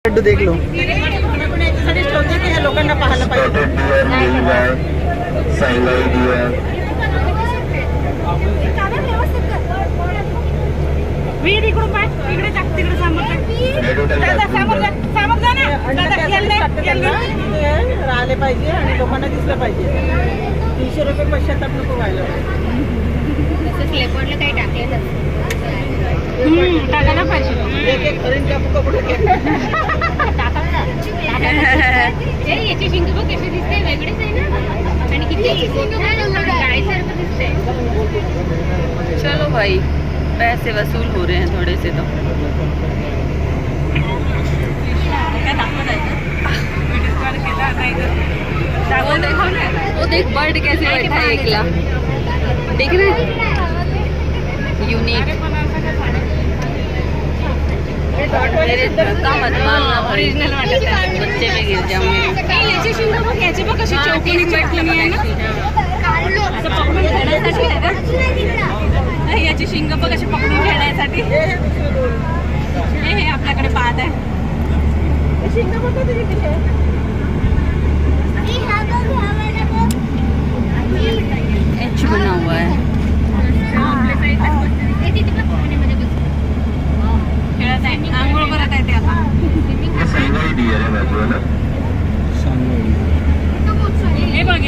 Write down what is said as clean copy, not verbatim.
लड्डू देख लो. लोकांना पाहायला पाहिजे. इकडून पाय इकडे टाक तिकडे समोर राहिले पाहिजे आणि लोकांना दिसलं पाहिजे. 300 रुपये पश्चाताप नको व्हायला. क्लेपॉडला काही टाकलेलं टाकायला पाहिजे. एक एक हरिण कापू कपडे याची शिंग बघ कशी दिसते, वेगळीच आहे ना. आणि किती गायसारखं दिसते. चलो भाई, पैसे वसूल हो रहे हैं थोड़े से तो. वो देख बर्ड कैसे बैठा है एकला, देख रहे हैं. यूनिक. मेरे धक्का मत मारना, ओरिजिनल वाटत है. बच्चे पे गिर जाऊंगे. याची शिंग बघ, याची बघ कशी चौकीने बैठलेली आहे ना. असं पकडून घेण्यासाठी आहे का? याची शिंग बघ अशी पकडून घेण्यासाठी. हे आपल्याकडे पाहत आहे. शिंग बघा तरी कशी आहे. एच बना हुआ है. आंघोळ करत आहे ते आता. हे बघ